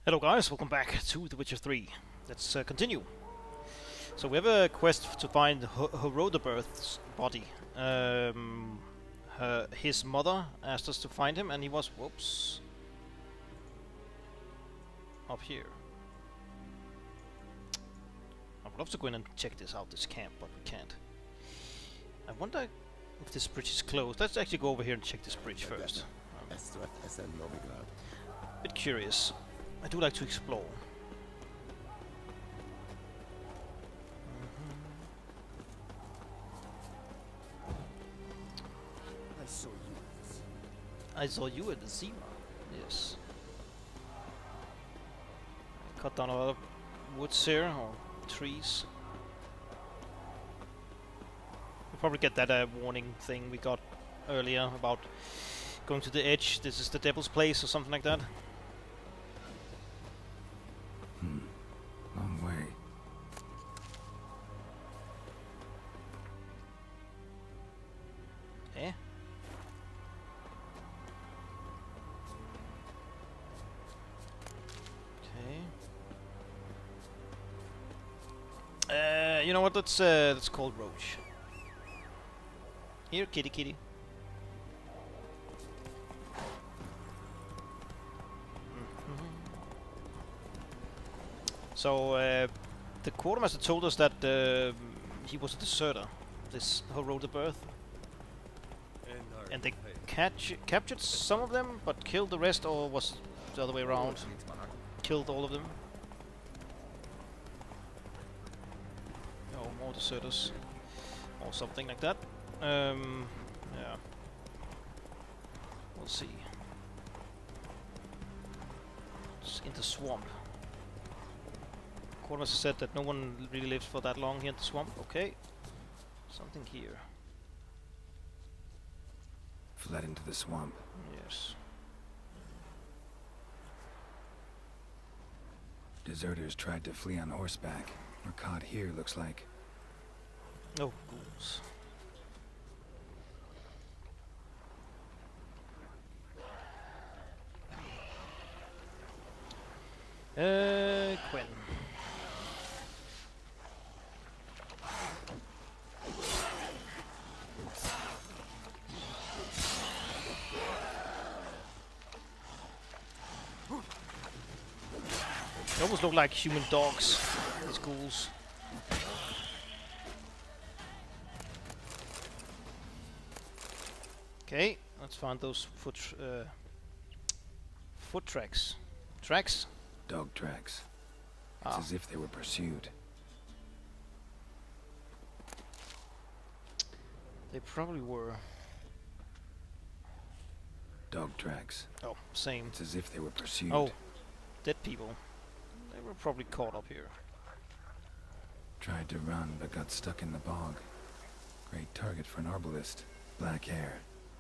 Hello guys, welcome back to The Witcher 3. Let's continue. So we have a quest to find Fogelberg's body. His mother asked us to find him and he was, whoops, up here. I would love to go in and check this out, this camp, but we can't. I wonder if this bridge is closed. Let's actually go over here and check this bridge first. A bit curious. I do like to explore. I saw you at the Zima. Yes. Cut down a lot of woods here, or trees. We'll probably get that warning thing we got earlier about going to the edge. This is the devil's place or something like that. Long way. Eh? Okay. You know what? Let's call Roach. Here, kitty, kitty. So, the quartermaster told us that he was a deserter, this Fogelberg, and they captured some of them, but killed the rest, or was it the other way around? Killed all of them. Oh, more deserters, or something like that. Yeah, we'll see. It's in the swamp. Quartermaster said that no one really lives for that long here in the swamp. Okay. Something here. Fled into the swamp. Yes. Deserters tried to flee on horseback. Were caught here, looks like. Oh, ghouls. Quinn. They almost look like human dogs, these ghouls. Okay, let's find those foot tracks. Tracks? Dog tracks. It's as if they were pursued. They probably were. Dog tracks. Oh, same. It's as if they were pursued. Oh, dead people. They were probably caught up here. Tried to run, but got stuck in the bog. Great target for an arbalist. Black hair.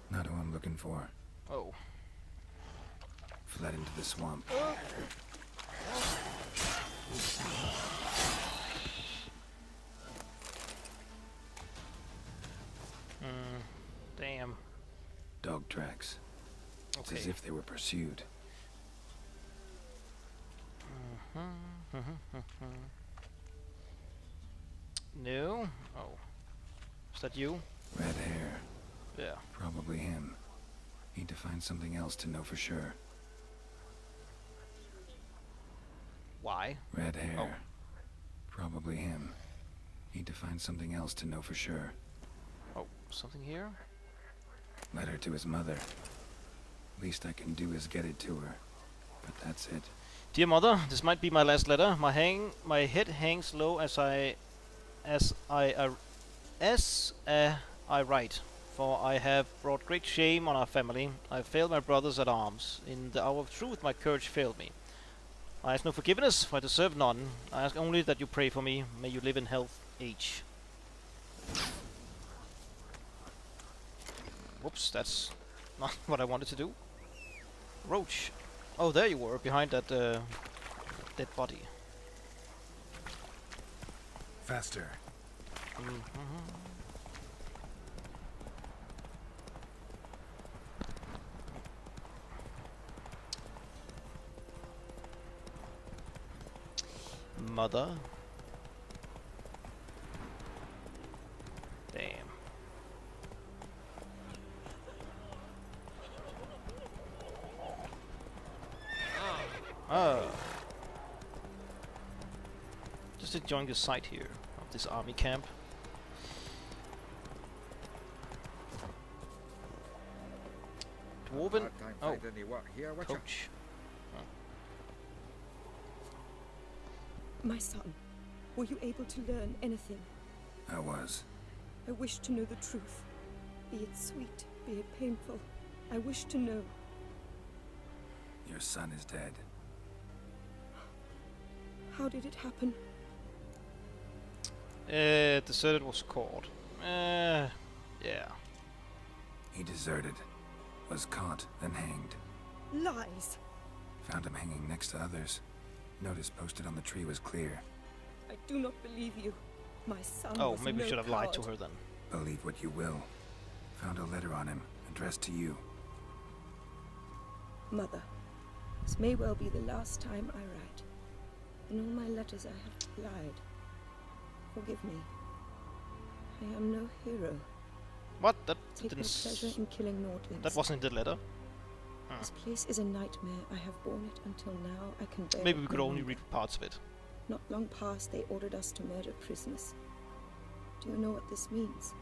Not who I'm looking for. Oh. Fled into the swamp. Damn. Dog tracks. It's Okay. as if they were pursued. No. Oh. Is that you? Red hair. Yeah. Probably him. Need to find something else to know for sure. Why? Red hair. Oh. Probably him. Need to find something else to know for sure. Oh, something here? Letter to his mother. Least I can do is get it to her. But that's it. Dear mother, this might be my last letter. My head hangs low as I write, for I have brought great shame on our family. I have failed my brothers at arms. In the hour of truth, my courage failed me. I ask no forgiveness, for I deserve none. I ask only that you pray for me. May you live in health, age. Whoops, that's not what I wanted to do. Roach. Oh, there you were, behind that dead body. Faster. Mother. Damn. Ah. Just enjoying the sight here of this army camp. Dwarven. Oh, coach. My son, were you able to learn anything? I was. I wish to know the truth. Be it sweet, be it painful. I wish to know. Your son is dead. How did it happen? Deserted was caught. Yeah. He deserted. Was caught, then hanged. Lies! Found him hanging next to others. Notice posted on the tree was clear. I do not believe you. My son Oh, was maybe we no should have lied to coward. her then. Believe what you will. Found a letter on him, addressed to you. Mother, this may well be the last time I write. In all my letters I have lied. Forgive me. I am no hero. What? That Take no didn't. pleasure in killing Nordlings. That wasn't in the letter. This place is a nightmare. I have borne it until now. I can bear Maybe it we could no only longer. read parts of it. Not long past, they ordered us to murder prisoners. Do you know what this means?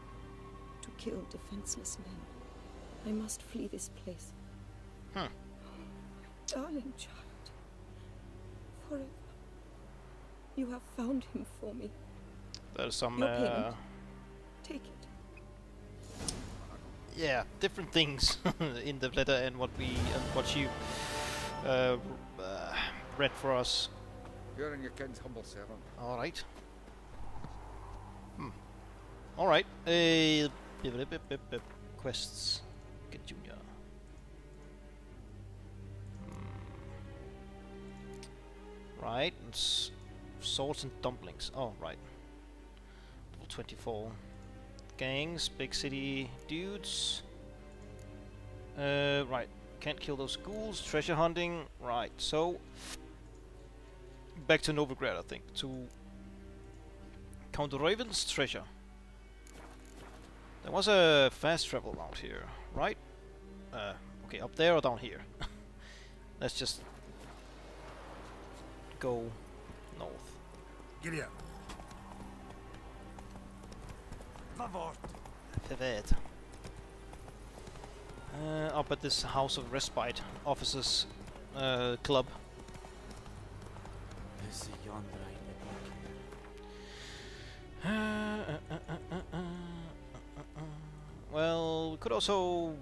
To kill defenseless men. I must flee this place. Darling child. Forever. You have found him for me. There's some. Your payment. Take it. Yeah, different things in the letter and what you read for us. You're in your king's humble servant. All right. All right. Quests. Get Junior. Right. And swords and dumplings. Oh, right. Level 24. Gangs, big city dudes. Right. Can't kill those ghouls. Treasure hunting. Right. So back to Novigrad, I think, to Count Raven's treasure. There was a fast travel around here, right? Okay, up there or down here? Let's just go north. Giddy up. Förvät. Up at this House of Respite Officers Club. Well, we could also...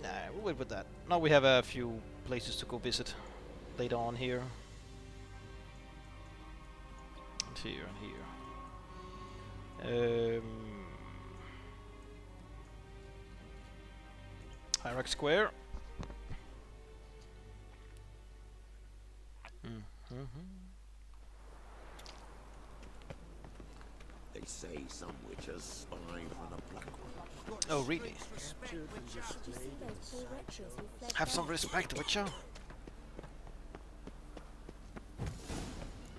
Nah, we'll wait with that. Now we have a few places to go visit later on here. And here and here. Hierarch Square. They say some witches spy from the black one. Oh, really? Have some respect, Witcher.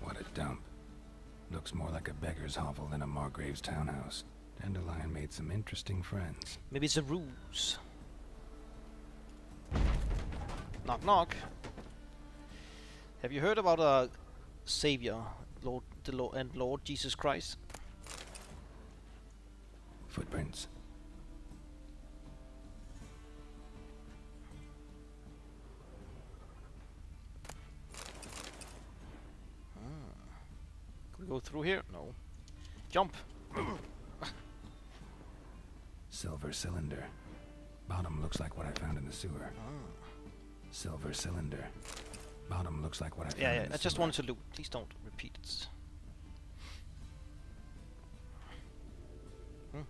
What a dump. Looks more like a beggar's hovel than a Margrave's townhouse. Dandelion made some interesting friends. Maybe it's a ruse. Knock knock. Have you heard about our Savior, Lord Jesus Christ? Footprints. Can we go through here? No. Jump! Silver cylinder. Bottom looks like what I found in the sewer. Silver cylinder. Bottom looks like what I found in Yeah, the I just sewer. wanted to loot. Please don't repeat it. We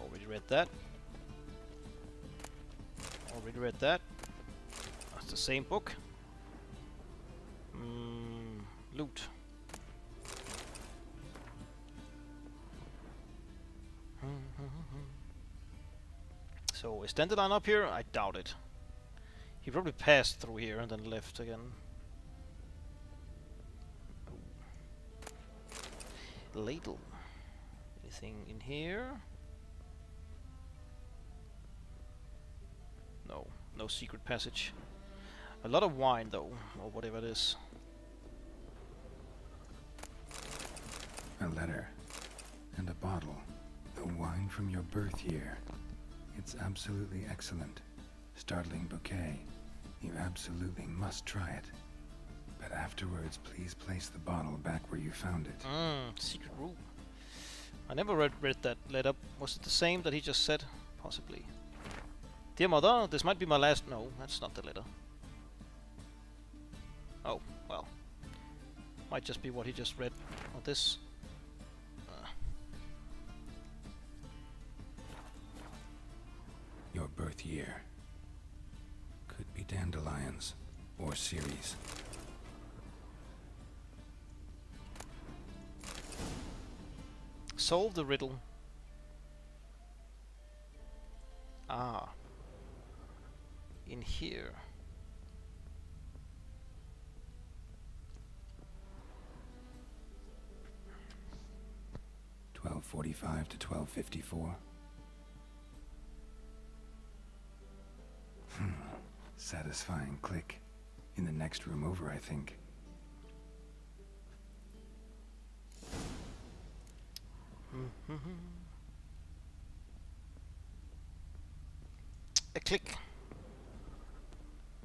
already read that. Already read that. That's the same book. Loot. So is Dandelion up here? I doubt it. He probably passed through here and then left again. Ladle. Anything in here? No, no secret passage. A lot of wine though, or whatever it is. A letter. And a bottle. The wine from your birth year. It's absolutely excellent. Startling bouquet. You absolutely must try it. But afterwards, please place the bottle back where you found it. Secret room. I never read that letter. Was it the same that he just said? Possibly. Dear Mother, this might be my last... No, that's not the letter. Oh, well. Might just be what he just read. Or this. Your birth year. Could be dandelions. Or Ceres. Solve the riddle. Ah. In here. $12:45 to $12:54. Satisfying click. In the next room over, I think. A click.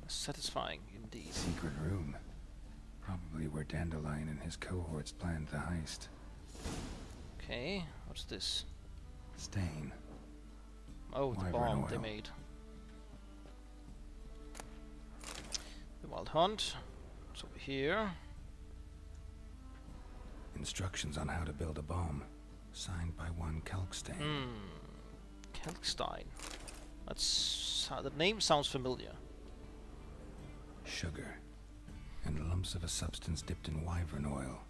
Satisfying indeed. Secret room. Probably where Dandelion and his cohorts planned the heist. Okay, what's this? Stain. Oh, the Wyvern bomb they oil. made. The Wild Hunt. It's over here. Instructions on how to build a bomb. Signed by one Kalkstein. Kalkstein. That's... the name sounds familiar. Sugar. And lumps of a substance dipped in wyvern oil.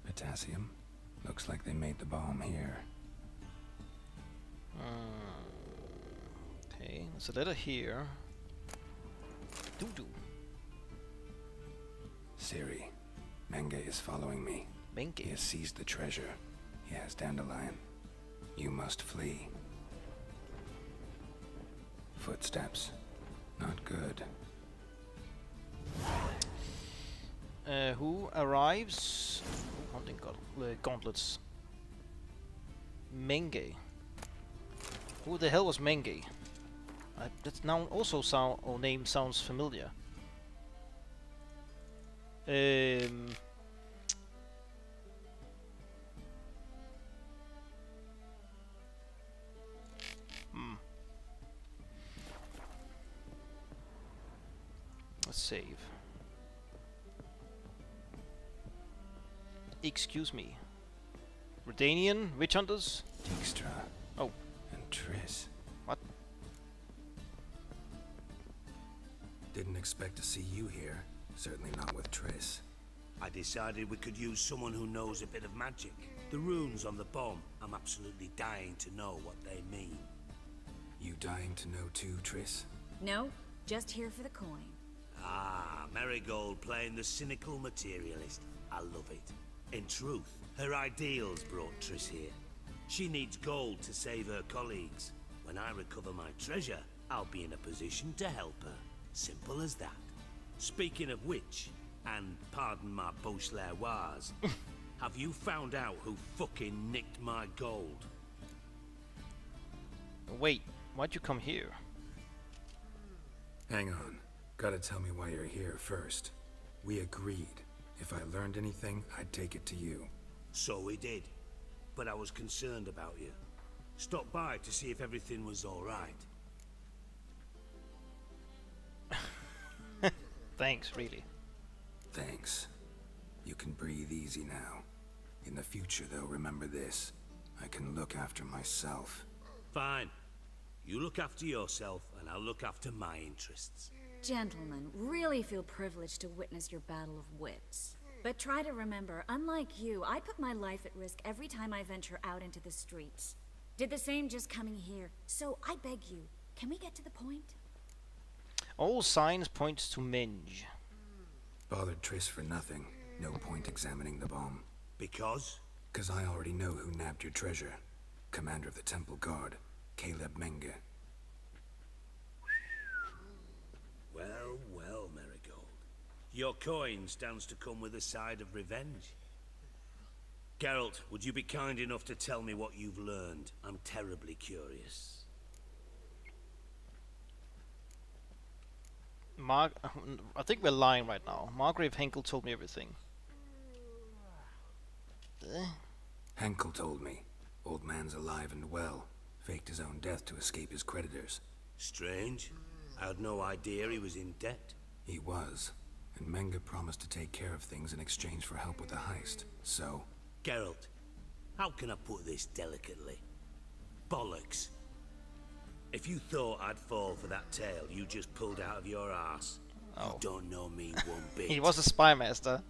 Potassium. Looks like they made the bomb here. Okay, there's a letter here. Doo-doo. Siri. Menge is following me. He Menge. has seized the treasure. He has Dandelion. You must flee. Footsteps. Not good. Who arrives? Hunting gauntlets. Menge. Who the hell was Menge? That now also name sounds familiar. Let's save. Excuse me. Redanian witch hunters? Dijkstra. Oh. And Triss. What? Didn't expect to see you here. Certainly not with Triss. I decided we could use someone who knows a bit of magic. The runes on the bomb, I'm absolutely dying to know what they mean. You dying to know too, Triss? No, just here for the coin. Ah, Marigold playing the cynical materialist. I love it. In truth, her ideals brought Triss here. She needs gold to save her colleagues. When I recover my treasure, I'll be in a position to help her. Simple as that. Speaking of which, and pardon my Beauclervoise, have you found out who fucking nicked my gold? Wait, why'd you come here? Hang on. Gotta tell me why you're here first. We agreed. If I learned anything, I'd take it to you. So we did. But I was concerned about you. Stopped by to see if everything was alright. Thanks, really. Thanks. You can breathe easy now. In the future, though, remember this. I can look after myself. Fine. You look after yourself, and I'll look after my interests. Gentlemen, really feel privileged to witness your battle of wits. But try to remember, unlike you, I put my life at risk every time I venture out into the streets. Did the same just coming here. So I beg you, can we get to the point? All signs point to Menge. Bothered Triss for nothing. No point examining the bomb. Because? 'Cause I already know who nabbed your treasure. Commander of the Temple Guard, Caleb Menge. Well, well, Marigold. Your coin stands to come with a side of revenge. Geralt, would you be kind enough to tell me what you've learned? I'm terribly curious. I think we're lying right now. Margrave Henkel told me everything. Henkel told me. Old man's alive and well. Faked his own death to escape his creditors. Strange. I had no idea he was in debt. He was. And Menge promised to take care of things in exchange for help with the heist. So... Geralt, how can I put this delicately? Bollocks. If you thought I'd fall for that tale you just pulled out of your arse, you don't know me one bit. He was a spy master.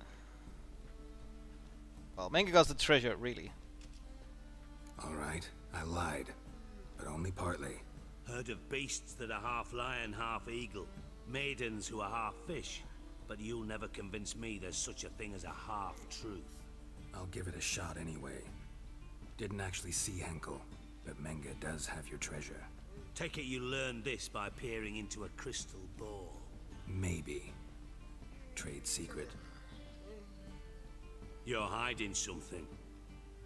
Well, Menge got the treasure, really. Alright, I lied. But only partly. Heard of beasts that are half lion, half eagle. Maidens who are half fish. But you'll never convince me there's such a thing as a half-truth. I'll give it a shot anyway. Didn't actually see Henkel, but Menge does have your treasure. Take it you learned this by peering into a crystal ball. Maybe. Trade secret. You're hiding something.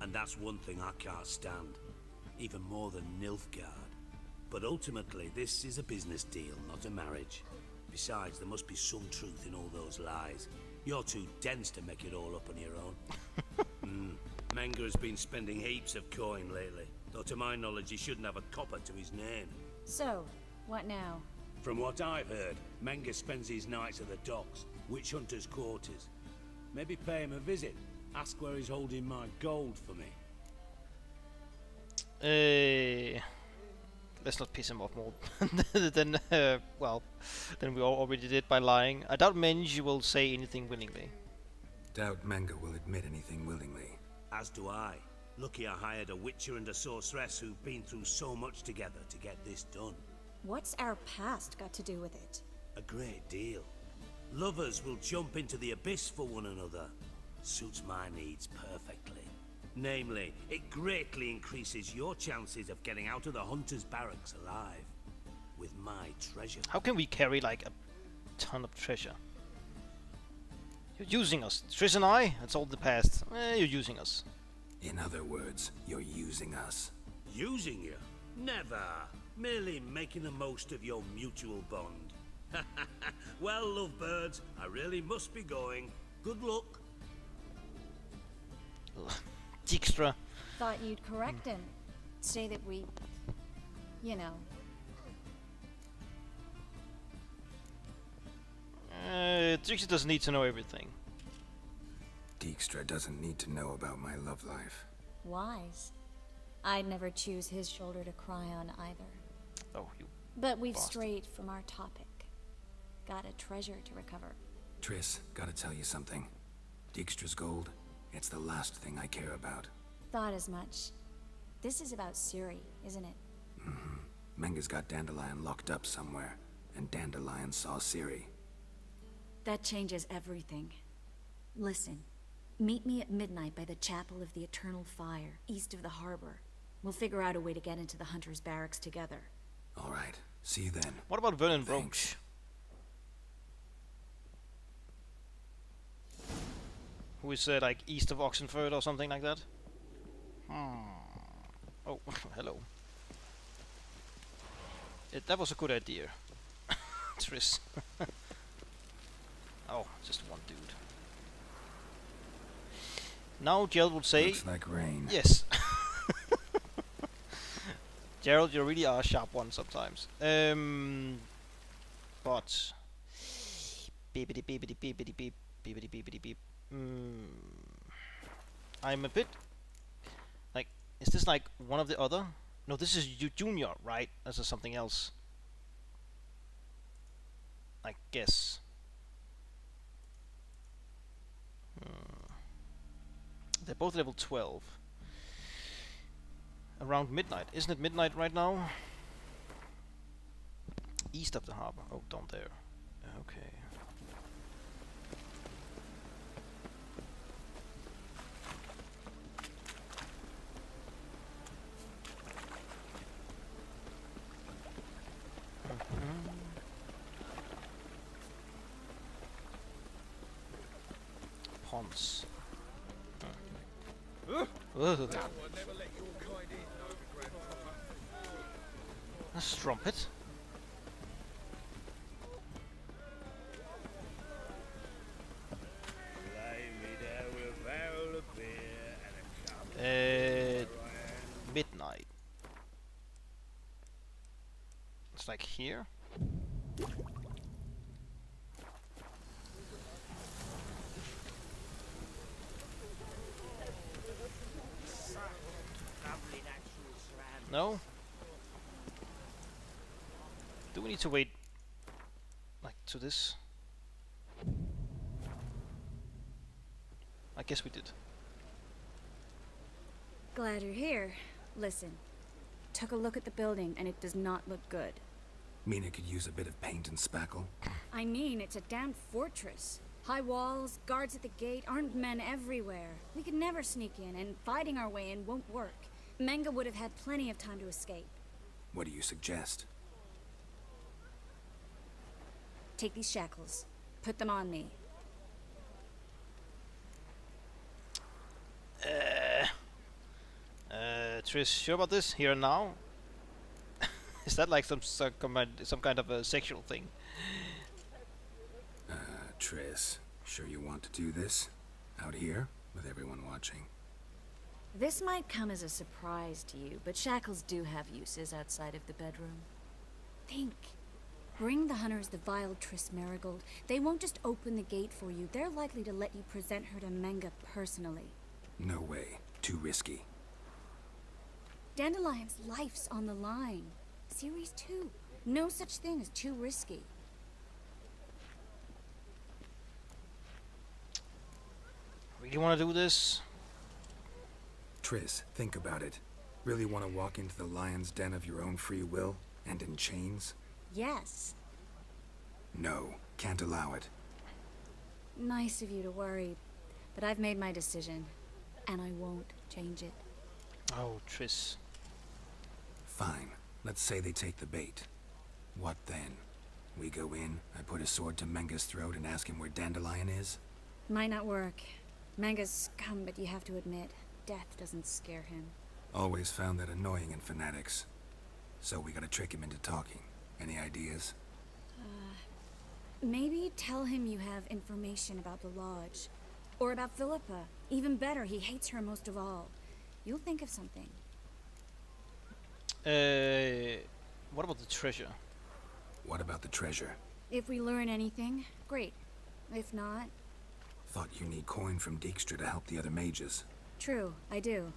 And that's one thing I can't stand. Even more than Nilfgaard. But ultimately, this is a business deal, not a marriage. Besides, there must be some truth in all those lies. You're too dense to make it all up on your own. Menge has been spending heaps of coin lately. Though to my knowledge, he shouldn't have a copper to his name. So, what now? From what I've heard, Menge spends his nights at the docks, witch hunters' quarters. Maybe pay him a visit. Ask where he's holding my gold for me. Let's not piss him off more than we already did by lying. I doubt Menge will say anything willingly. Doubt Menge will admit anything willingly. As do I. Lucky I hired a witcher and a sorceress who've been through so much together to get this done. What's our past got to do with it? A great deal. Lovers will jump into the abyss for one another. Suits my needs perfectly. Namely, it greatly increases your chances of getting out of the hunter's barracks alive. With my treasure. How can we carry like a ton of treasure? You're using us. Triss and I, that's all the past. You're using us. In other words, you're using us. Using you? Never. Merely making the most of your mutual bond. Well, lovebirds, I really must be going. Good luck. Dijkstra. Thought you'd correct him. Say that we... you know. Dijkstra doesn't need to know everything. Dijkstra doesn't need to know about my love life. Wise. I'd never choose his shoulder to cry on either. Oh, you... But we've bastard. strayed from our topic. Got a treasure to recover. Triss, gotta tell you something. Dijkstra's gold, it's the last thing I care about. Thought as much. This is about Ciri, isn't it? Menge's got Dandelion locked up somewhere, and Dandelion saw Ciri. That changes everything. Listen, meet me at midnight by the Chapel of the Eternal Fire, east of the harbor. We'll figure out a way to get into the Hunter's Barracks together. Alright, see you then. What about Vernon Thanks. Roach? Who is like east of Oxenford or something like that? Oh, hello. That was a good idea. Triss. Oh, just one dude. Now Gerald would say... Looks like rain. Yes. Gerald, you really are a sharp one sometimes. But... Beepity beepity beepity beep. Beepity beepity beep. I'm a bit... Like, is this like one of the other? No, this is Junior, right? This is something else. I guess. They're both level 12. Around midnight. Isn't it midnight right now? East of the harbor. Oh, down there. Okay. Ponds. Ugh. A strumpet. Midnight. It's like here. No? Do we need to wait like to this? I guess we did. Glad you're here. Listen, took a look at the building and it does not look good. Mina could use a bit of paint and spackle. I mean, it's a damn fortress. High walls, guards at the gate, armed men everywhere. We could never sneak in, and fighting our way in won't work. Menga would have had plenty of time to escape. What do you suggest? Take these shackles. Put them on me. Trish, sure about this? Here and now? Is that like some kind of a sexual thing? Triss, sure you want to do this? Out here, with everyone watching? This might come as a surprise to you, but shackles do have uses outside of the bedroom. Think. Bring the hunters the vile Triss Marigold. They won't just open the gate for you. They're likely to let you present her to Menga personally. No way. Too risky. Dandelion's life's on the line. Series 2. No such thing as too risky. Really want to do this? Triss, think about it. Really want to walk into the lion's den of your own free will, and in chains? Yes. No, can't allow it. Nice of you to worry, but I've made my decision, and I won't change it. Oh, Triss. Fine. Let's say they take the bait. What then? We go in, I put a sword to Menga's throat and ask him where Dandelion is? Might not work. Menga's scum, but you have to admit, death doesn't scare him. Always found that annoying in fanatics. So we gotta trick him into talking. Any ideas? Maybe tell him you have information about the Lodge. Or about Philippa. Even better, he hates her most of all. You'll think of something. What about the treasure? What about the treasure? If we learn anything, great. If not... Thought you need coin from Dijkstra to help the other mages. True, I do.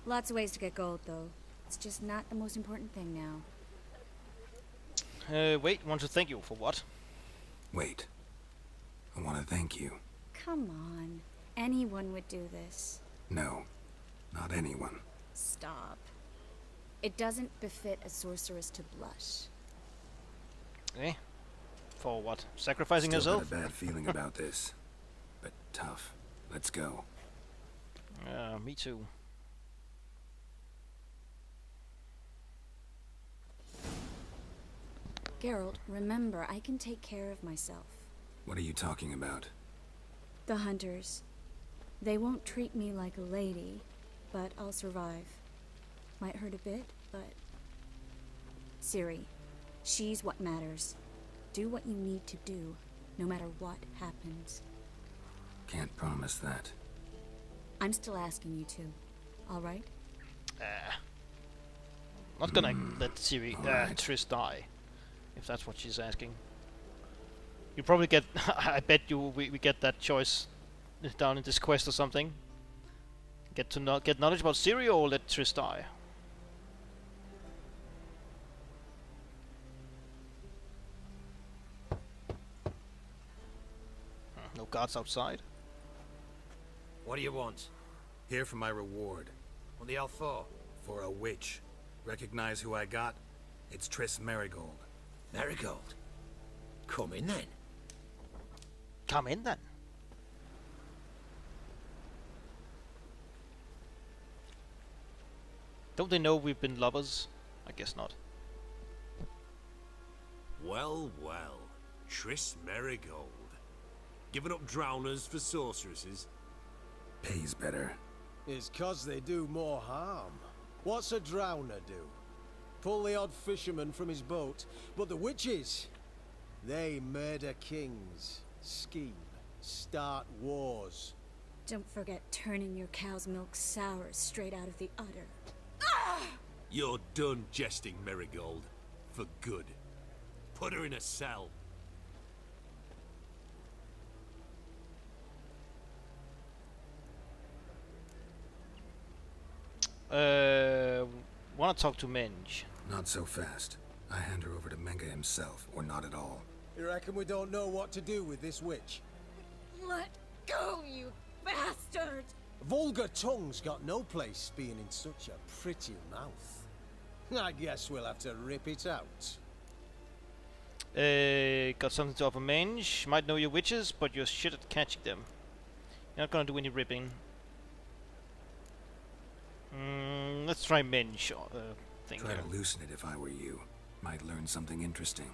Lots of ways to get gold, though. It's just not the most important thing now. Wait, want to thank you for what? Wait. I want to thank you. Come on. Anyone would do this. No, not anyone. Stop. It doesn't befit a sorceress to blush. Eh? For what? Sacrificing Still herself? got a bad feeling about this. But tough. Let's go. Me too. Geralt, remember, I can take care of myself. What are you talking about? The hunters. They won't treat me like a lady, but I'll survive. Might hurt a bit, but... Ciri, she's what matters. Do what you need to do, no matter what happens. Can't promise that. I'm still asking you to, alright? Not gonna let Ciri, alright. Triss die, if that's what she's asking. You probably get, I bet you we get that choice down in this quest or something. Get to get knowledge about Ciri or let Triss die. No guards outside. What do you want? Here for my reward. What the hell for? For a witch. Recognize who I got? It's Triss Marigold. Marigold. Come in then. Come in then. Don't they know we've been lovers? I guess not. Well, well. Tris Marigold. Giving up drowners for sorceresses? Pays better. It's 'cause they do more harm. What's a drowner do? Pull the odd fisherman from his boat. But the witches, they murder kings, scheme, start wars. Don't forget turning your cow's milk sour straight out of the udder. You're done jesting, Marigold. For good. Put her in a cell. Wanna talk to Minge? Not so fast. I hand her over to Menga himself, or not at all. You reckon we don't know what to do with this witch? Let go, you bastard! Vulgar tongue's got no place being in such a pretty mouth. I guess we'll have to rip it out. Got something to offer Mange. Might know your witches, but you're shit at catching them. You're not gonna do any ripping. Let's try Minge thing Try here. to loosen it if I were you. Might learn something interesting.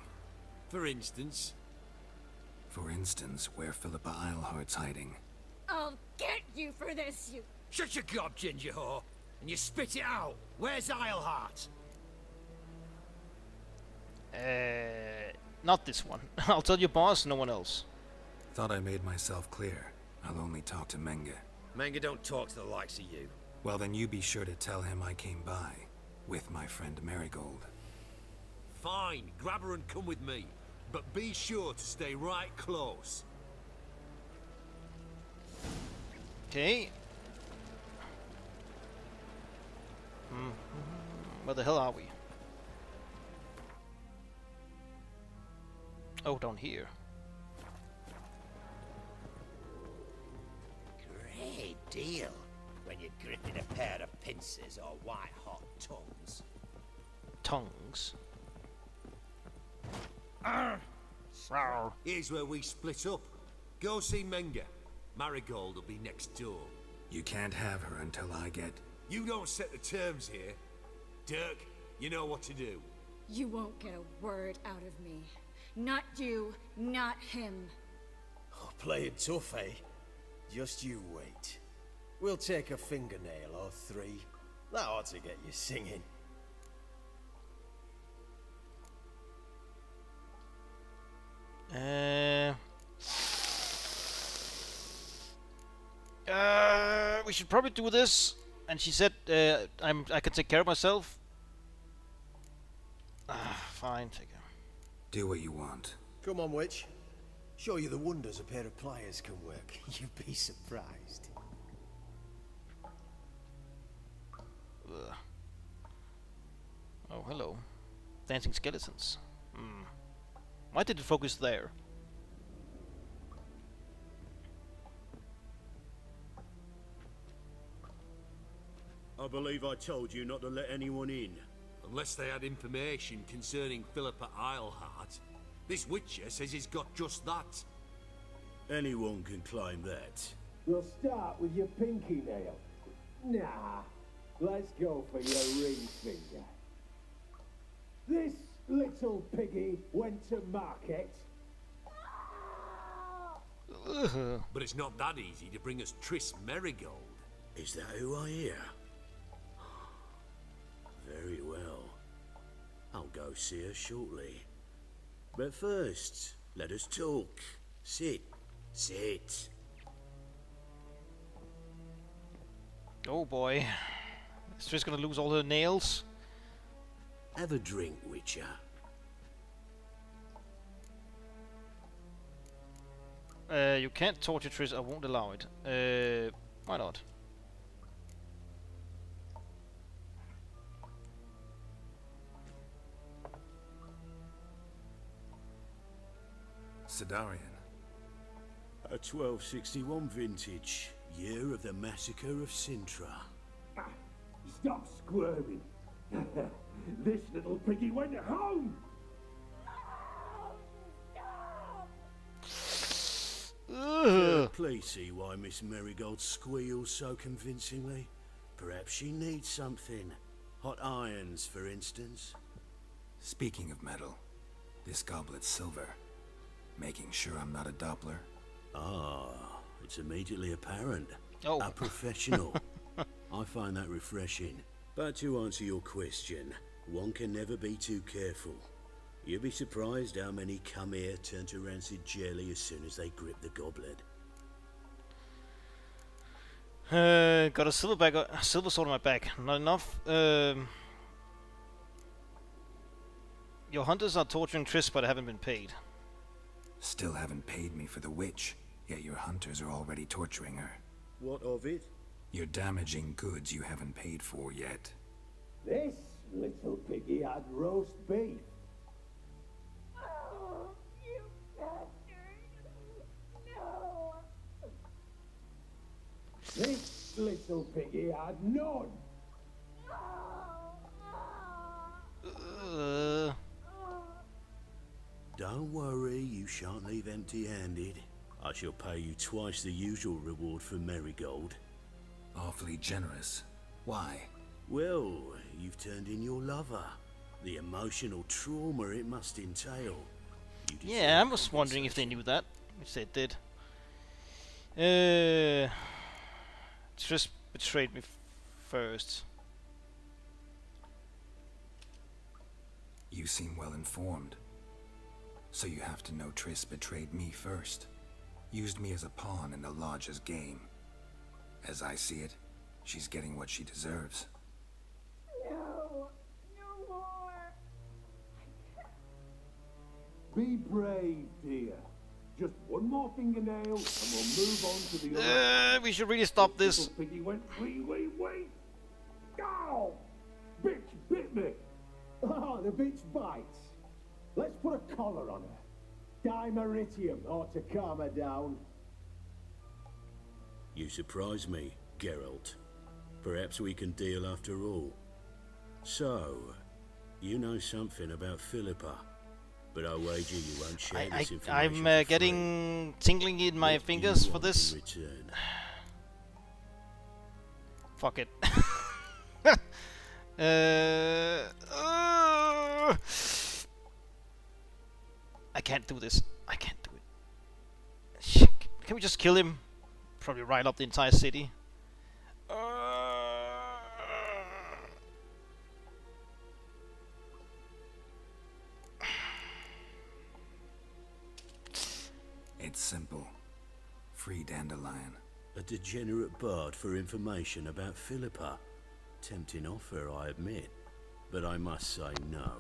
For instance, For instance, where Philippa Eilhart's hiding. I'll get you for this, you... Shut your gob, ginger whore, and you spit it out. Where's Eilhart? Not this one. I'll tell your boss, no one else. Thought I made myself clear. I'll only talk to Menga. Manga don't talk to the likes of you. Well, then you be sure to tell him I came by. With my friend Marigold. fine, grab her and come with me. But be sure to stay right close. Okay. Where the hell are we? Oh, down here. Great deal. When you're gripping a pair of pincers or white-hot tongues. Tongues. Here's where we split up. Go see Menga. Marigold will be next door. You can't have her until I get... You don't set the terms here. Dirk, you know what to do. You won't get a word out of me. Not you, not him. Oh, playing tough, eh? Just you wait. We'll take a fingernail or three. That ought to get you singing. We should probably do this. And she said, I can take care of myself. Fine, take her. Do what you want. Come on, witch. Show you the wonders a pair of pliers can work. You'd be surprised. Ugh. Oh, hello. Dancing skeletons. Why did it focus there? I believe I told you not to let anyone in. Unless they had information concerning Philippa Eilhart. This Witcher says he's got just that. Anyone can claim that. We'll start with your pinky nail. Nah, let's go for your ring finger. This little piggy went to market. Ugh. But it's not that easy to bring us Tris Marigold. Is that who I hear? Very well. I'll go see her shortly. But first, let us talk. Sit. Sit. Oh boy. Is Trish gonna lose all her nails? Have a drink, Witcher. You can't torture Trish, I won't allow it. Why not? Sidarian. A 1261 vintage, year of the massacre of Sintra. Stop squirming. This little piggy went home. Please see why Miss Marigold squeals so convincingly. Perhaps she needs something. Hot irons, for instance. Speaking of metal, this goblet's silver. Making sure I'm not a Doppler. Ah, it's immediately apparent. Oh. A professional. I find that refreshing. But to answer your question, one can never be too careful. You'd be surprised how many come here turn to rancid jelly as soon as they grip the goblet. Got a silver sword on my back. Not enough. Your hunters are torturing Triss, but haven't been paid. Still haven't paid me for the witch, yet your hunters are already torturing her. What of it? You're damaging goods you haven't paid for yet. This little piggy had roast beef. Oh, you bastard! No! This little piggy had none. Don't worry, you shan't leave empty-handed. I shall pay you twice the usual reward for Marigold. Awfully generous. Why? Well, you've turned in your lover. The emotional trauma it must entail. Yeah, I was wondering if they knew that, which they did. Triss betrayed me first. You seem well informed. So you have to know Triss betrayed me first. Used me as a pawn in the Lodge's game. As I see it, she's getting what she deserves. No! No more! Be brave, dear. Just one more fingernail and we'll move on to the other. We should really stop this. Little piggy went, wait. Ow! Bitch bit me. Oh, the bitch bites. Let's put a collar on her. Dimeritium ought to calm her down. You surprise me, Geralt. Perhaps we can deal after all. So, you know something about Philippa, but I wager you won't share this information. I'm getting tingling in my fingers for this. Return? Fuck it. I can't do this. I can't do it. Shit. Can we just kill him? Probably rile up the entire city. It's simple. Free Dandelion. A degenerate bard for information about Philippa. Tempting offer, I admit, but I must say no.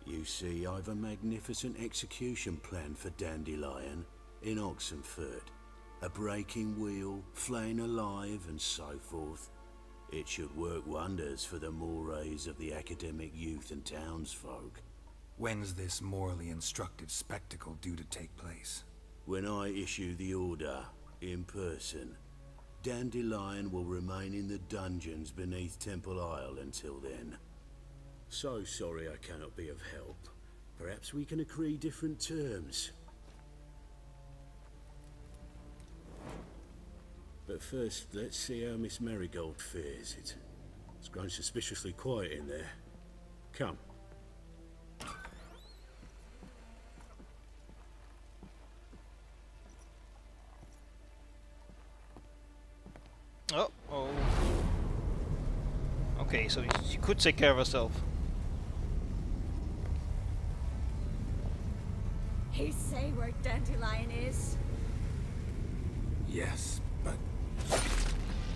You see, I've a magnificent execution plan for Dandelion in Oxenford. A breaking wheel, flaying alive, and so forth. It should work wonders for the mores of the academic youth and townsfolk. When's this morally instructive spectacle due to take place? When I issue the order, in person. Dandelion will remain in the dungeons beneath Temple Isle until then. So sorry I cannot be of help. Perhaps we can agree different terms. But first, let's see how Miss Marigold fares. It's grown suspiciously quiet in there. Come. Oh. Okay, so she could take care of herself. He say where Dandelion is? Yes, but...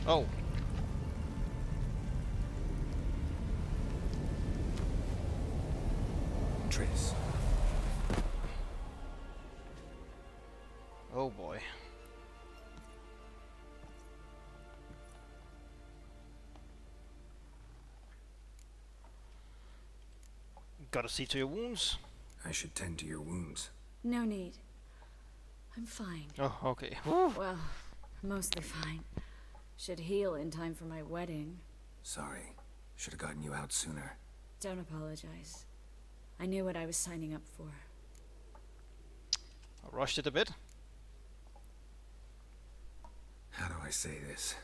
Oh. Triss. Oh boy. Gotta see to your wounds. I should tend to your wounds. No need. I'm fine. Oh, okay. Well, mostly fine. Should heal in time for my wedding. Sorry. Should have gotten you out sooner. Don't apologize. I knew what I was signing up for. I rushed it a bit. How do I say this?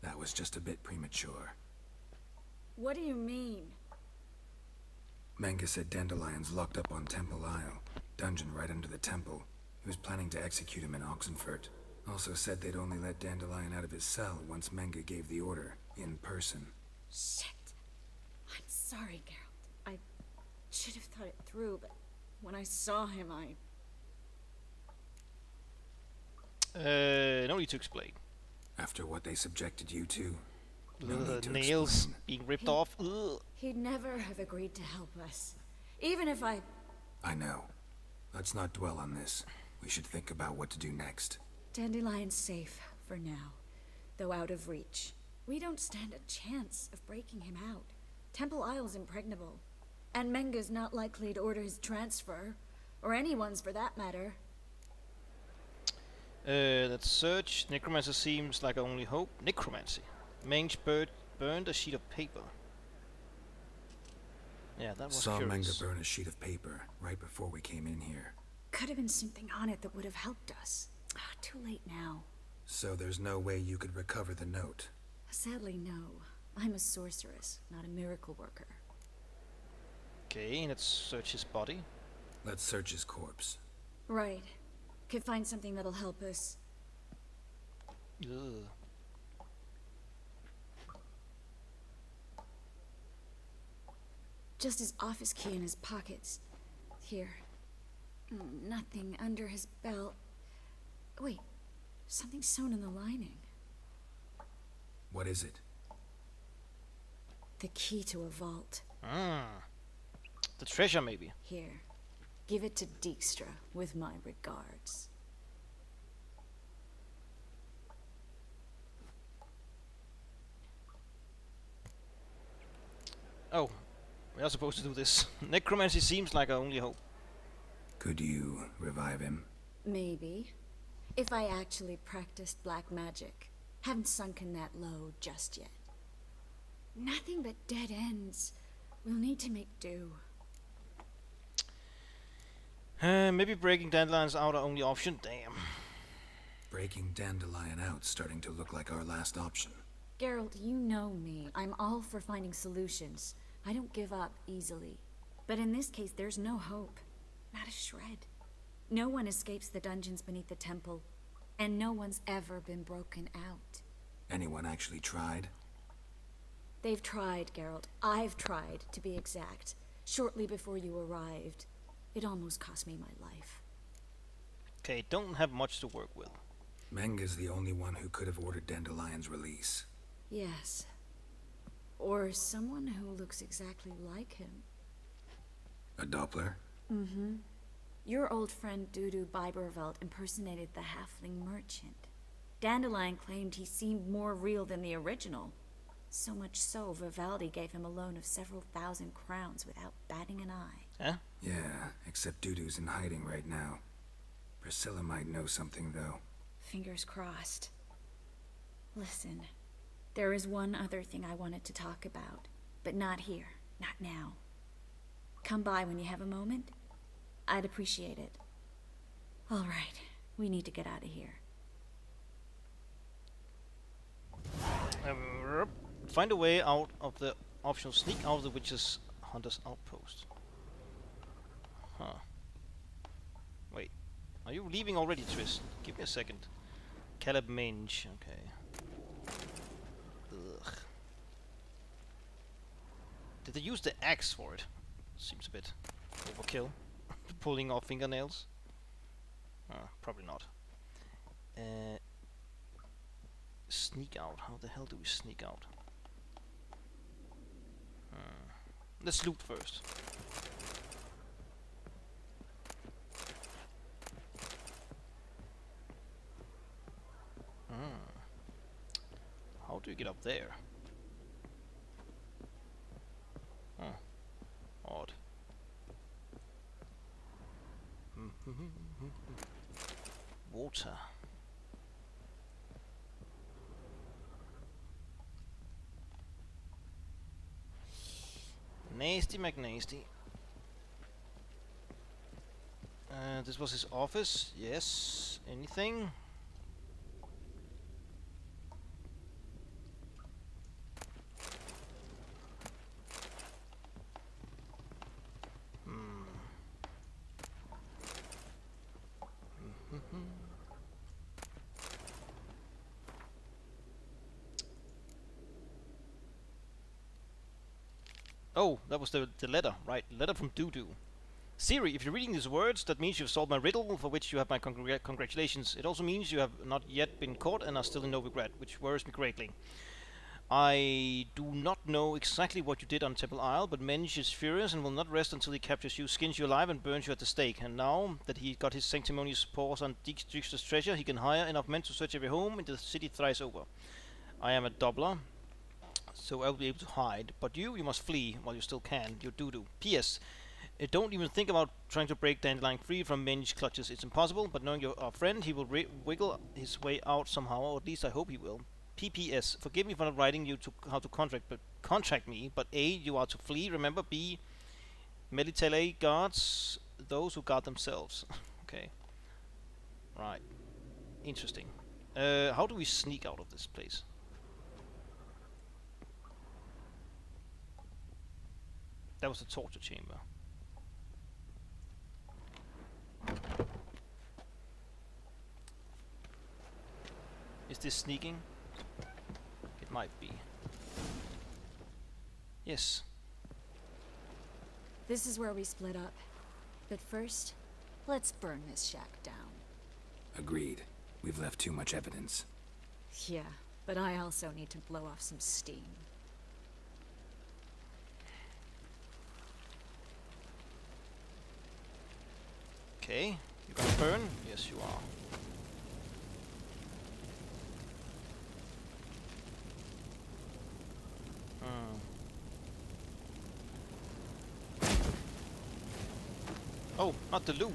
That was just a bit premature. What do you mean? Manga said Dandelion's locked up on Temple Isle, dungeon right under the temple. He was planning to execute him in Oxenfurt. Also said they'd only let Dandelion out of his cell once Manga gave the order, in person. Shit. I'm sorry, Geralt. I should have thought it through, but when I saw him, No need to explain. After what they subjected you to, no The need to nails explain. being ripped off. Ugh. he'd never have agreed to help us. Even if I know. Let's not dwell on this. We should think about what to do next. Dandelion's safe for now, though out of reach. We don't stand a chance of breaking him out. Temple Isle's impregnable, and Menga's not likely to order his transfer, or anyone's for that matter. Let's search. Necromancer seems like our only hope. Necromancy. Mange burned a sheet of paper. Yeah, that was Saw Manga curious. burn a sheet of paper right before we came in here. Could have been something on it that would have helped us. Too late now. So there's no way you could recover the note? Sadly, no. I'm a sorceress, not a miracle worker. Okay, let's search his body. Let's search his corpse. Right. Could find something that'll help us. Ugh. Just his office key in his pockets. Here. Nothing under his belt. Wait. Something sewn in the lining. What is it? The key to a vault. The treasure, maybe. Here. Give it to Dijkstra with my regards. Oh, we are supposed to do this. Necromancy seems like our only hope. Could you revive him? Maybe. If I actually practiced black magic. Haven't sunken that low just yet. Nothing but dead ends. We'll need to make do. Maybe breaking Dandelion's out our only option. Damn. Breaking Dandelion out's starting to look like our last option. Geralt, you know me. I'm all for finding solutions. I don't give up easily. But in this case, there's no hope. Not a shred. No one escapes the dungeons beneath the temple. And no one's ever been broken out. Anyone actually tried? They've tried, Geralt. I've tried, to be exact. Shortly before you arrived. It almost cost me my life. Okay, don't have much to work with. Manga's the only one who could have ordered Dandelion's release. Yes. Or someone who looks exactly like him. A Doppler? Mm-hmm. Your old friend Dudu Biberveld impersonated the halfling merchant. Dandelion claimed he seemed more real than the original. So much so, Vivaldi gave him a loan of several thousand crowns without batting an eye. Huh? Yeah, except Dudu's in hiding right now. Priscilla might know something, though. Fingers crossed. Listen, there is one other thing I wanted to talk about, but not here, not now. Come by when you have a moment. I'd appreciate it. All right, we need to get out of here. Find a way out of the optional sneak out of the witch's hunter's outpost. Huh. Wait. Are you leaving already, Triss? Give me a second. Caleb Mange, okay. Ugh. Did they use the axe for it? Seems a bit overkill. Pulling off fingernails? Probably not. Sneak out. How the hell do we sneak out? Let's loot first. How do you get up there? Odd. Water. Nasty McNasty. This was his office. Yes. Anything? Oh, that was the letter, right? Letter from Dudu. Siri, if you're reading these words, that means you've solved my riddle, for which you have my congratulations. It also means you have not yet been caught and are still in no regret, which worries me greatly. I do not know exactly what you did on Temple Isle, but Menge is furious and will not rest until he captures you, skins you alive, and burns you at the stake. And now that he got his sanctimonious paws on Dijkstra's treasure, he can hire enough men to search every home in the city thrice over. I am a doubler, so I will be able to hide. But you must flee while you still can. You do. P.S. Don't even think about trying to break Dandelion free from Menge's clutches. It's impossible, but knowing our friend, he will wiggle his way out somehow, or at least I hope he will. P.P.S. Forgive me for not writing you to how to contract me, but A, you are to flee. Remember, B, Melitele guards those who guard themselves. Okay. Right. Interesting. How do we sneak out of this place? That was the torture chamber. Is this sneaking? It might be. Yes. This is where we split up. But first, let's burn this shack down. Agreed. We've left too much evidence. Yeah, but I also need to blow off some steam. Okay, you gonna burn? Yes, you are. Oh, not the loot.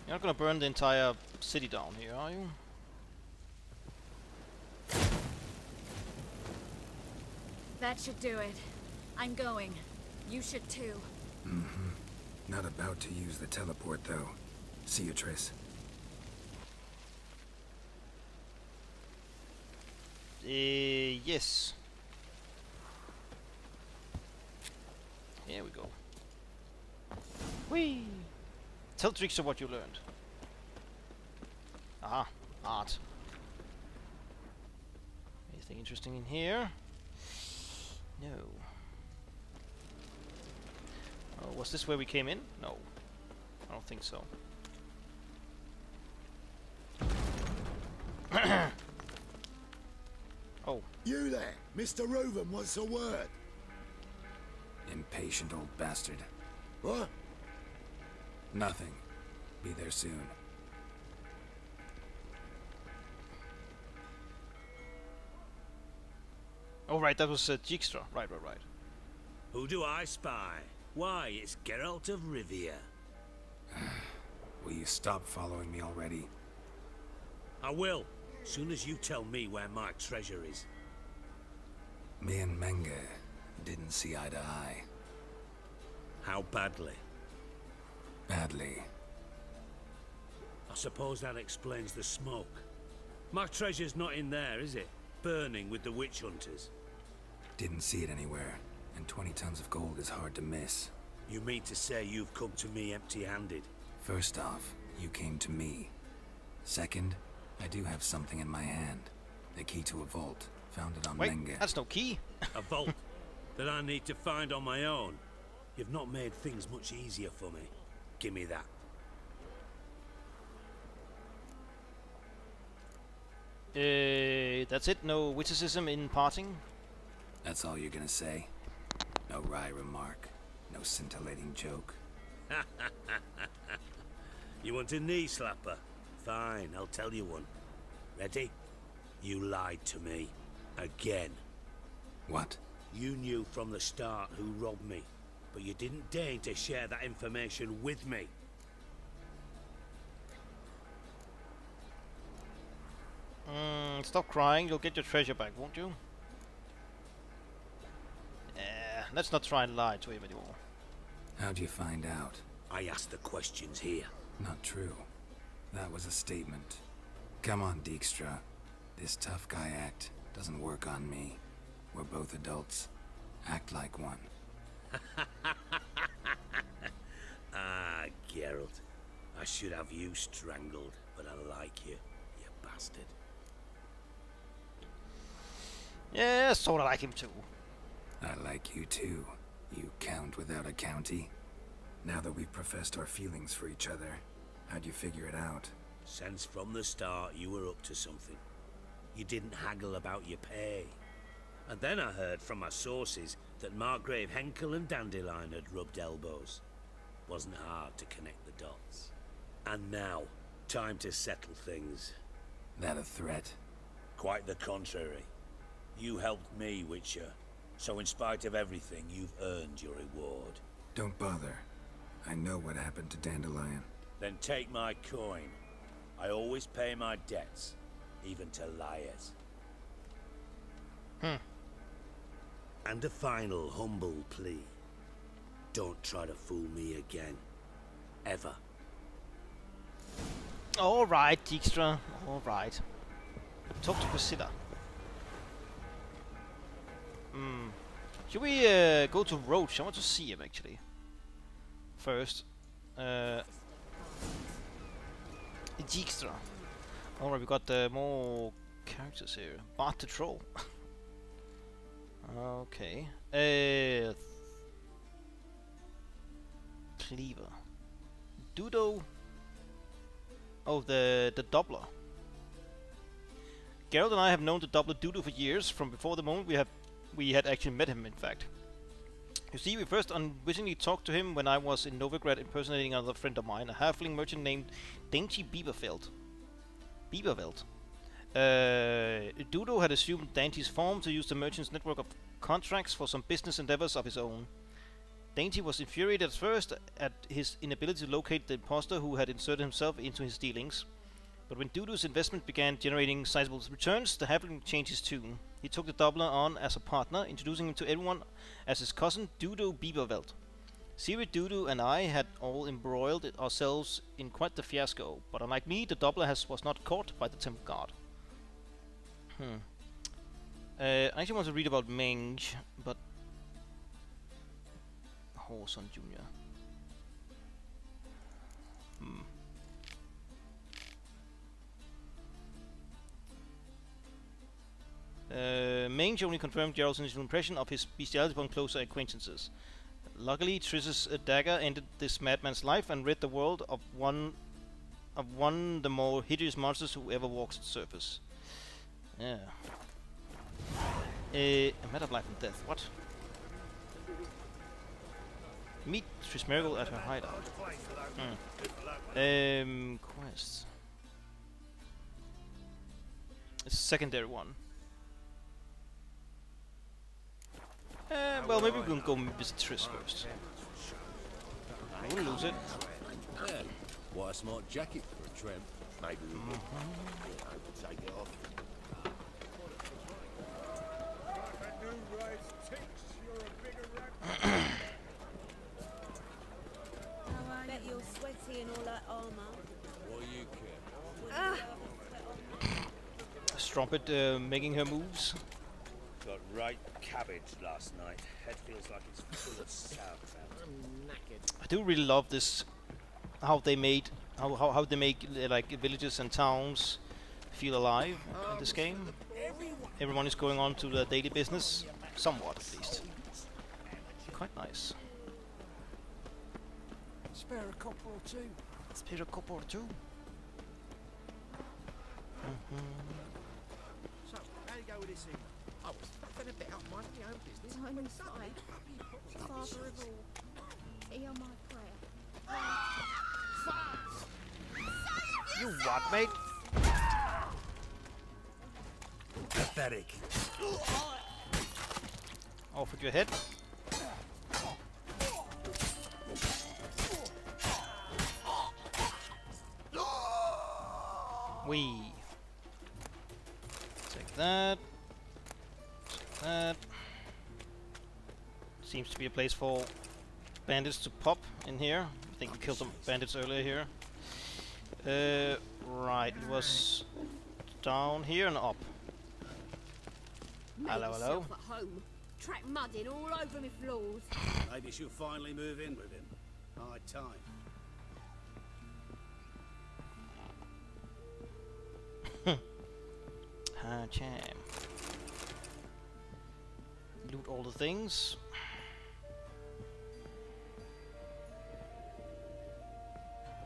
You're not gonna burn the entire city down here, are you? That should do it. I'm going. You should too. Not about to use the teleport, though. See you, Triss. Yes. Here we go. Whee! Tell Trickster what you learned. Aha, art. Anything interesting in here? No. Oh, was this where we came in? No. I don't think so. Oh. You there, Mr. Roven wants a word. Impatient old bastard. What? Nothing. Be there soon. Oh right, that was Dijkstra. Right. Who do I spy? Why, it's Geralt of Rivia. Will you stop following me already? I will, soon as you tell me where my treasure is. Me and Menge didn't see eye to eye. How badly? Badly. I suppose that explains the smoke. My treasure's not in there, is it? Burning with the witch hunters. Didn't see it anywhere, and 20 tons of gold is hard to miss. You mean to say you've come to me empty-handed? First off, you came to me. Second, I do have something in my hand. The key to a vault. Found it on Wait, Menge. that's no key. A vault that I need to find on my own. You've not made things much easier for me. Give me that. That's it? No witticism in parting? That's all you're gonna say? No wry remark? No scintillating joke? You want a knee slapper? Fine, I'll tell you one. Ready? You lied to me. Again. What? You knew from the start who robbed me, but you didn't deign to share that information with me. Stop crying, you'll get your treasure back, won't you? Let's not try and lie to him anymore. How'd you find out? I asked the questions here. Not true. That was a statement. Come on, Dijkstra. This tough guy act doesn't work on me. We're both adults. Act like one. Ah, Geralt. I should have you strangled, but I like you, you bastard. Yeah, sorta like him too. I like you too, you count without a county. Now that we've professed our feelings for each other, how'd you figure it out? Since from the start you were up to something. You didn't haggle about your pay. And then I heard from my sources that Margrave Henkel and Dandelion had rubbed elbows. Wasn't hard to connect the dots. And now, time to settle things. That a threat? Quite the contrary. You helped me, Witcher. So in spite of everything, you've earned your reward. Don't bother. I know what happened to Dandelion. Then take my coin. I always pay my debts, even to liars. And a final humble plea. Don't try to fool me again. Ever. Alright, Dijkstra. Alright. Talk to Priscilla. Should we go to Roach? I want to see him actually. First. Dijkstra. Alright, we got more characters here. Bart the Troll. Okay. Cleaver. Dudo. Oh, the Doubler. Geralt and I have known the Doubler Dudo for years, from before the moment we had actually met him, in fact. You see, we first unwittingly talked to him when I was in Novigrad impersonating another friend of mine, a halfling merchant named Dainty Beaverfeld. Dudo had assumed Dainty's form to use the merchant's network of contracts for some business endeavors of his own. Dainty was infuriated at first at his inability to locate the impostor who had inserted himself into his dealings. But when Dudo's investment began generating sizable returns, the halfling changed his tune. He took the Doubler on as a partner, introducing him to everyone as his cousin Dudo Beaverveld. Siri, Dudo and I had all embroiled ourselves in quite the fiasco, but unlike me, the Doubler was not caught by the Temple Guard. I actually want to read about Mange, but... Horson Jr. Mange only confirmed Geralt's initial impression of his bestiality upon closer acquaintances. Luckily, Triss's dagger ended this madman's life and rid the world of one of the more hideous monsters who ever walks the surface. Yeah. A matter of life and death. What? Meet Triss Marigold at her hideout. Quest. It's a secondary one. Well, maybe we can go visit Triss first. We'll lose it. Yeah. What a smart jacket for a tramp. Maybe we will. Take it off. I bet you're sweaty in all that armor. What do you care? Strumpet making her moves. Got right cabbage last night. Head feels like it's full of sauerkraut. I do really love this. How they make like villages and towns feel alive in this game. Everyone is going on to their daily business, somewhat at least. Quite nice. Spare a copper or two. Spare a copper or two. So, how do you go with this evening? I was fucking a bit out minding my own business. I'm inside. Father of all, hear my prayer. You what, mate? Pathetic. Off with your head. Wee. Take that. Take that. Seems to be a place for bandits to pop in here. I think we killed some bandits earlier here. Right, it was down here and up. Hello, hello. At home. Track mudding all over my floors. Maybe she'll finally move in with him. High time. Cham. Loot all the things.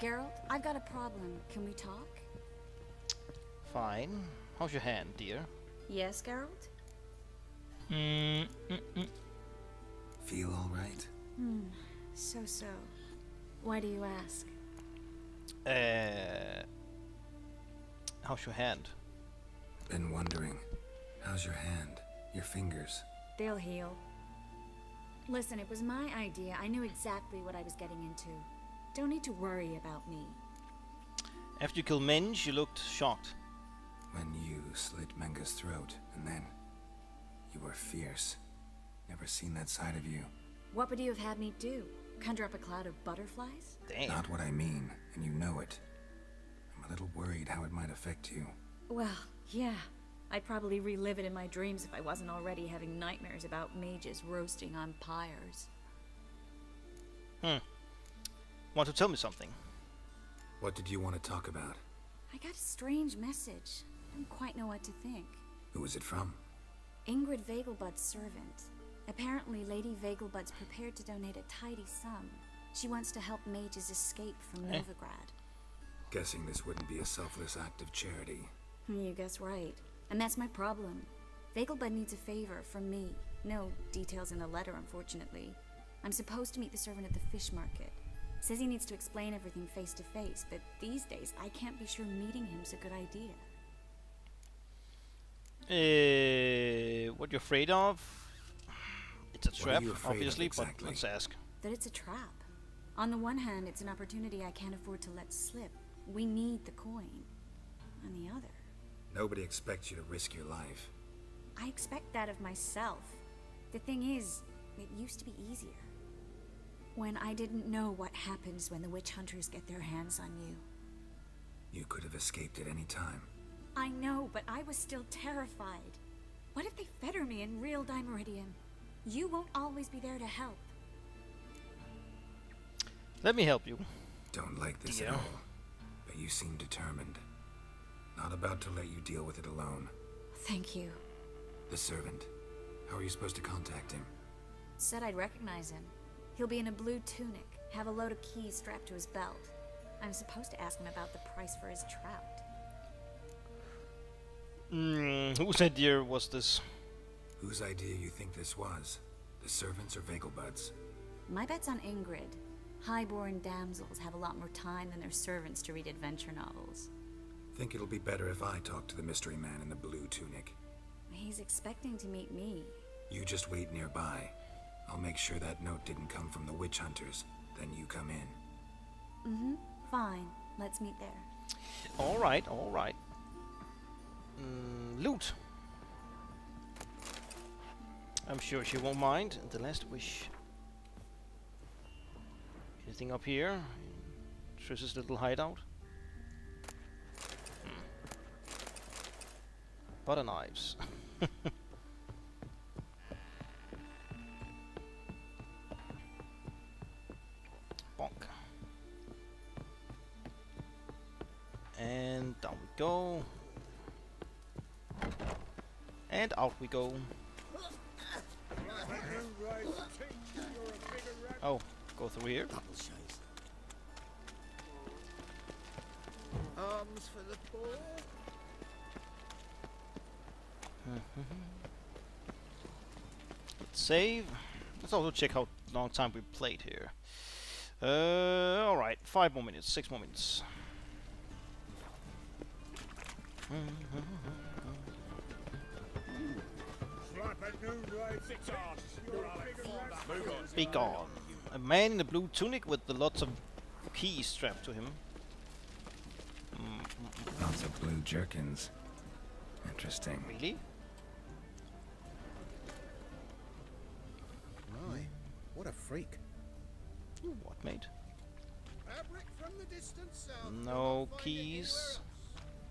Geralt, I've got a problem. Can we talk? Fine. How's your hand, dear? Yes, Geralt? Feel all right? So. Why do you ask? How's your hand? Been wondering. How's your hand? Your fingers? They'll heal. Listen, it was my idea. I knew exactly what I was getting into. Don't need to worry about me. After you killed Menge, you looked shocked. When you slit Menga's throat, and then you were fierce. Never seen that side of you. What would you have had me do? Conjure up a cloud of butterflies? Damn. Not what I mean, and you know it. I'm a little worried how it might affect you. Well, yeah. I'd probably relive it in my dreams if I wasn't already having nightmares about mages roasting on pyres. Want to tell me something? What did you want to talk about? I got a strange message. I don't quite know what to think. Who was it from? Ingrid Vegelbud's servant. Apparently, Lady Vegelbud's prepared to donate a tidy sum. She wants to help mages escape from Novigrad. Guessing this wouldn't be a selfless act of charity. You guess right. And that's my problem. Vegelbud needs a favor from me. No details in the letter, unfortunately. I'm supposed to meet the servant at the fish market. Says he needs to explain everything face to face, but these days I can't be sure meeting him's a good idea. What you're afraid of? It's a trap, obviously, exactly? But let's ask. That it's a trap. On the one hand, it's an opportunity I can't afford to let slip. We need the coin. On the other... Nobody expects you to risk your life. I expect that of myself. The thing is, it used to be easier. When I didn't know what happens when the witch hunters get their hands on you. You could have escaped at any time. I know, but I was still terrified. What if they fetter me in real Dimeridium? You won't always be there to help. Let me help you. Don't like this at all, but you seem determined. Not about to let you deal with it alone. Thank you. The servant. How are you supposed to contact him? Said I'd recognize him. He'll be in a blue tunic, have a load of keys strapped to his belt. I'm supposed to ask him about the price for his trout. Whose idea was this? Whose idea you think this was? The servants or Vegelbud's? My bet's on Ingrid. Highborn damsels have a lot more time than their servants to read adventure novels. Think it'll be better if I talk to the mystery man in the blue tunic. He's expecting to meet me. You just wait nearby. I'll make sure that note didn't come from the witch hunters. Then you come in. Fine. Let's meet there. Alright. Loot. I'm sure she won't mind. The last wish. Anything up here? Triss's little hideout. Butter knives. Bonk. And down we go. And out we go. Oh, go through here. Arms for the poor. Let's save. Let's also check how long time we played here. Alright, 5 more minutes, 6 more minutes. Be gone. A man in a blue tunic with lots of keys strapped to him. Lots of blue jerkins. Interesting. Really? My, what a freak. What, mate? Fabric from the distant south. No keys.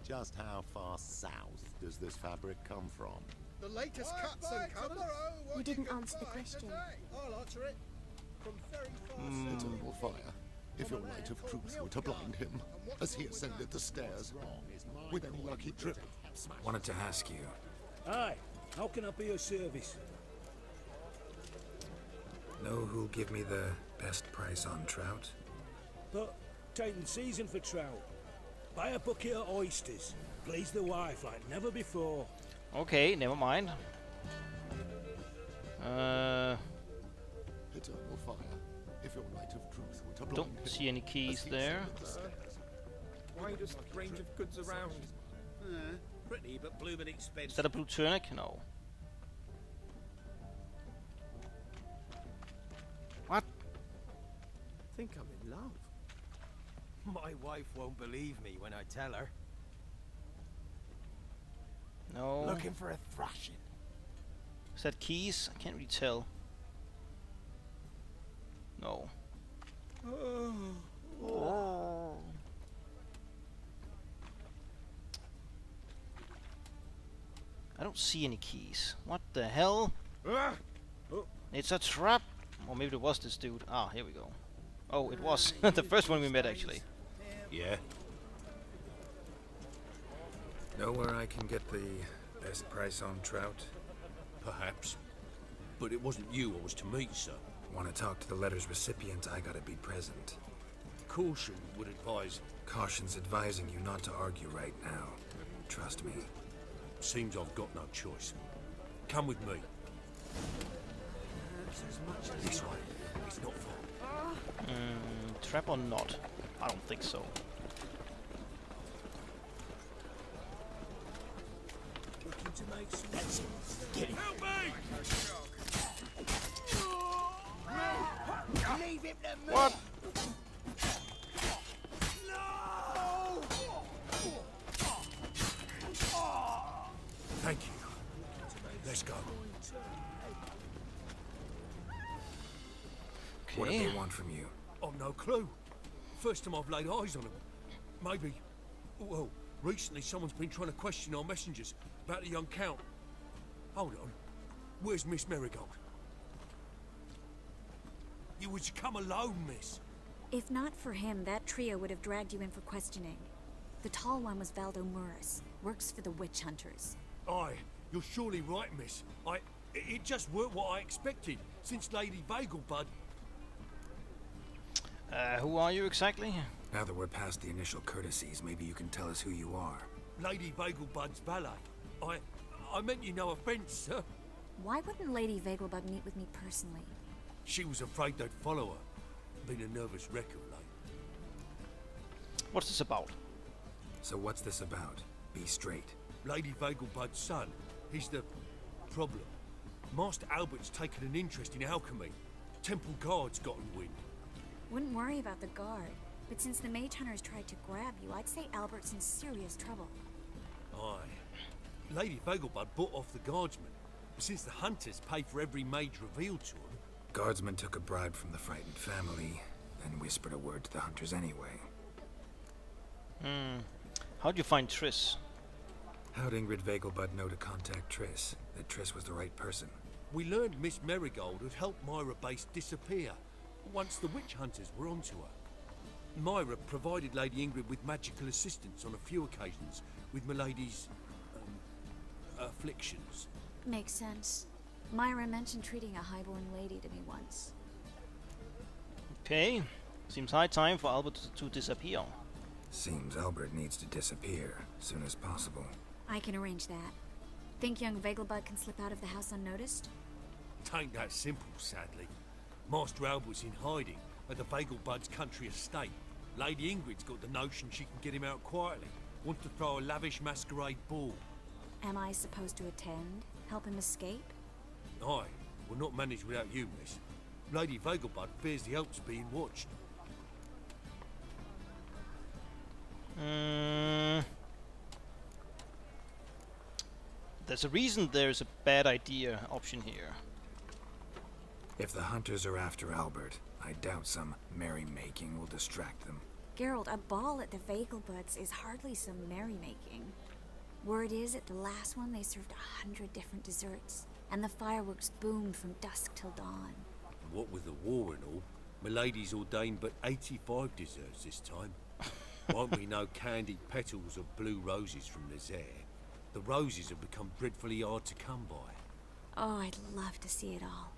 Just how far south does this fabric come from? The latest cuts and colours. You didn't answer the question. I'll answer it. From very far Eternal fire. If your light of truth were to blind him as he ascended the stairs, with any lucky trip, Wanted to ask you. Aye, how can I be of service? Know who'll give me the best price on trout? But taking season for trout. Buy a bucket of oysters. Please the wife like never before. Okay, never mind. Eternal fire. If your light of truth were to blind Don't see any keys there. Widest range of goods around. Pretty, but bloomin' expensive. Is that a blue tunic? No. What? Think I'm in love. My wife won't believe me when I tell her. No. Looking for a thrashing. Is that keys? I can't really tell. No. I don't see any keys. What the hell? It's a trap! Or maybe it was this dude. Ah, here we go. Oh, it was. The first one we met, actually. Yeah? Know where I can get the best price on trout? Perhaps. But it wasn't you I was to meet, sir. Want to talk to the letter's recipient, I gotta be present. Caution would advise. Caution's advising you not to argue right now. Trust me. Seems I've got no choice. Come with me. This way. It's not far. Trap or not? I don't think so. Looking to make some. Get help me! Leave him to me! What? Thank you. Let's go. Okay. What do they want from you? I've no clue. First time I've laid eyes on them. Maybe. Well, recently someone's been trying to question our messengers about the young count. Hold on. Where's Miss Marigold? You was to come alone, miss. If not for him, that trio would have dragged you in for questioning. The tall one was Valdo Muris, works for the witch hunters. Aye, you're surely right, miss. It just weren't what I expected, since Lady Fogelberg. Who are you exactly? Now that we're past the initial courtesies, maybe you can tell us who you are. Lady Fogelberg's valet. I meant you no offence, sir. Why wouldn't Lady Vegelbug meet with me personally? She was afraid they'd follow her. Been a nervous wreck of late. What's this about? So what's this about? Be straight. Lady Fogelberg's son, he's the problem. Master Albert's taken an interest in alchemy. Temple guards got in wind. Wouldn't worry about the guard, but since the mage hunters tried to grab you, I'd say Albert's in serious trouble. Aye. Lady Fogelberg bought off the guardsmen, but since the hunters pay for every mage revealed to them... Guardsmen took a bribe from the frightened family, then whispered a word to the hunters anyway. How'd you find Triss? How'd Ingrid Vegelbud know to contact Triss? That Triss was the right person? We learned Miss Marigold had helped Myra Base disappear once the witch hunters were onto her. Myra provided Lady Ingrid with magical assistance on a few occasions with Milady's afflictions. Makes sense. Myra mentioned treating a highborn lady to me once. Okay. Seems high time for Albert to disappear. Seems Albert needs to disappear soon as possible. I can arrange that. Think young Vegelbud can slip out of the house unnoticed? Tain't that simple, sadly. Master Albert's in hiding at the Vegelbud's country estate. Lady Ingrid's got the notion she can get him out quietly. Wants to throw a lavish masquerade ball. Am I supposed to attend? Help him escape? Aye, will not manage without you, miss. Lady Vegelbud fears the help's being watched. There's a reason there's a bad idea option here. If the hunters are after Albert, I doubt some merrymaking will distract them. Geralt, a ball at the Vegelbuds is hardly some merrymaking. Word is, at the last one they served 100 different desserts, and the fireworks boomed from dusk till dawn. What with the war and all, Milady's ordained but 85 desserts this time. Won't be no candied petals or blue roses from Nazaire. The roses have become dreadfully hard to come by. Oh, I'd love to see it all.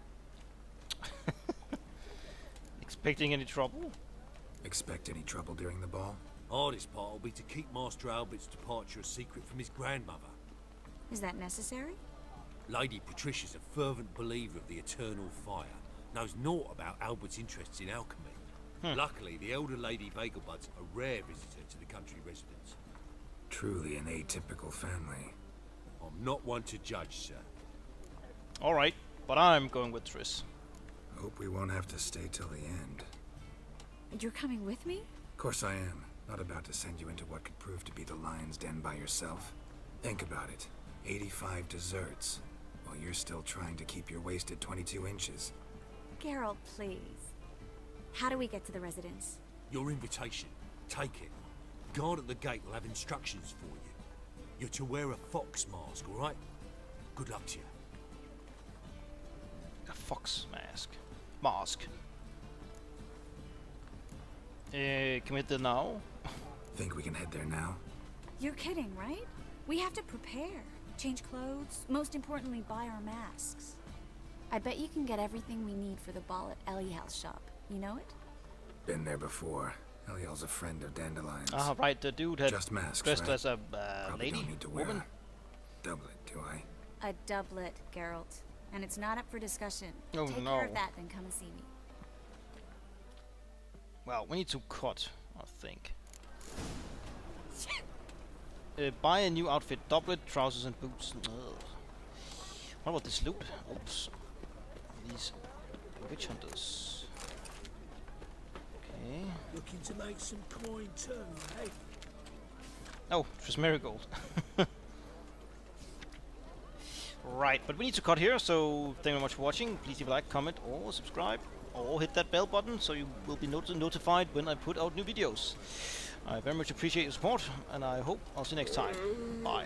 Expecting any trouble? Expect any trouble during the ball? Hardest part will be to keep Master Albert's departure a secret from his grandmother. Is that necessary? Lady Patricia's a fervent believer of the eternal fire. Knows naught about Albert's interests in alchemy. Luckily, the elder Lady Vegelbud's a rare visitor to the country residence. Truly an atypical family. I'm not one to judge, sir. Alright, but I'm going with Triss. Hope we won't have to stay till the end. You're coming with me? Of course I am. Not about to send you into what could prove to be the lion's den by yourself. Think about it. 85 desserts, while you're still trying to keep your waist at 22 inches. Geralt, please. How do we get to the residence? Your invitation. Take it. Guard at the gate will have instructions for you. You're to wear a fox mask, all right? Good luck to you. A fox mask. Mask. Can we hit there now? Think we can head there now? You're kidding, right? We have to prepare. Change clothes. Most importantly, buy our masks. I bet you can get everything we need for the ball at Eliel's shop. You know it? Been there before. Eliel's a friend of Dandelion's. Ah, right, the dude had just masks, dressed right? as a Probably lady, don't need to wear woman. a doublet, do I? A doublet, Geralt. And it's not up for discussion. Oh, Take no. care of that, then come and see me. Well, we need to cut, I think. Buy a new outfit, doublet, trousers and boots. Ugh. What about this loot? Oops. These witch hunters. Okay. Looking to make some coin too, eh? Oh, it was Marigold. Right, but we need to cut here, so thank you very much for watching. Please leave a like, comment, or subscribe, or hit that bell button so you will be notified when I put out new videos. I very much appreciate your support, and I hope I'll see you next time. Bye.